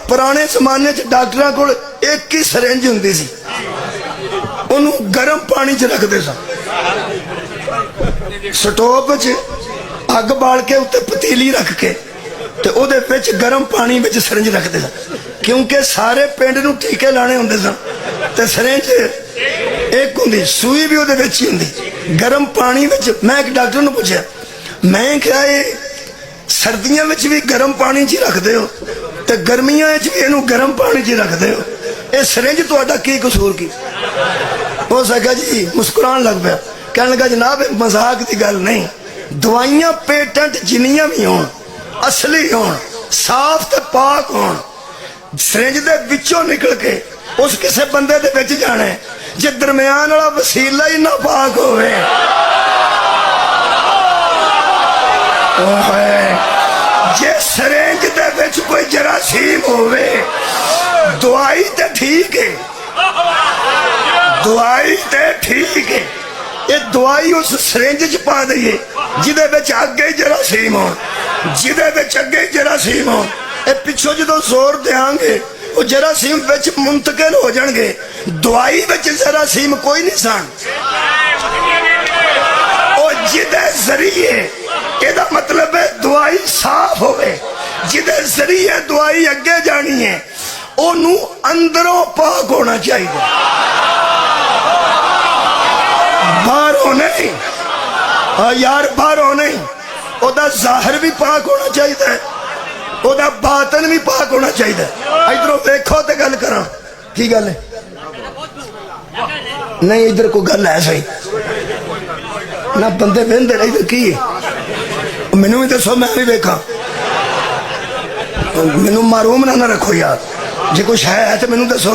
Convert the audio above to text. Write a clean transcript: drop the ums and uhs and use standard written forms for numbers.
पुराने जमाने च डॉक्टरां कोल एक ही सिरिंज हुंदी सी, उन्हों गर्म पानी च रखते सन, स्टोव च अग बाल के उत्ते पतीली रख के ते ओदे विच गर्म पानी विच सिरिंज रखते सन, क्योंकि सारे पिंड नूं टीके लाने हुंदे सन ते सिरिंज एक हुंदी, सुई भी ओदे विच ही हुंदी, गर्म पानी विच। मैं एक डॉक्टर नूं पुछया, मैं क्या ये सर्दियों में भी गर्म पानी च रखते हो तो गर्मियों भी इनू गर्म पानी च रखते हो, ये सिरिंज तुहाडा की कसूर की? हो सका जी मुस्कुरान लग पाया, कहने लगा जनाब मजाक की गल नहीं, दवाइयां पेटेंट जिन्नियां भी होण असली होण साफ ते पाक होण, सिरिंज दे विचों निकल के उस किसी बंदे दे विच जाना है, जे दरम्यान वाला वसीला ही ना पाक होवे जे सिरिंज दे विच कोई जरासीम होवे, दवाई ते ठीक है, दवाई ते ठीक है, ये दवाई उस सिरिंज च पा दईए जिदे विच अगे जरासीम हो, जिदे विच अगे जरासीम हो, ये पिछों जो जोर देंगे वो जरासीम विच मुंतकिल हो जाएंगे, दवाई विच जरासीम कोई नहीं सन, जिदे जरिए एदा मतलब है दवाई साफ होवे, जिदे जरिए दवाई अगे जानी है ओनू अंदरों पाक होना चाहिए, बाहरों नहीं। यार बाहरों नहीं, ओदा जाहिर भी पाक होना चाहिए, ओदा बातन भी पाक होना चाहिए। इधरों देखो तो गल करा, की गल है? नहीं इधर कोई गल है सही ना, बंदे वेंदे इधर की मैनू भी दसो, मैं भी वेखा, मैनू मारूम ना रखो यार, जे कुछ है तो मैनू दसो।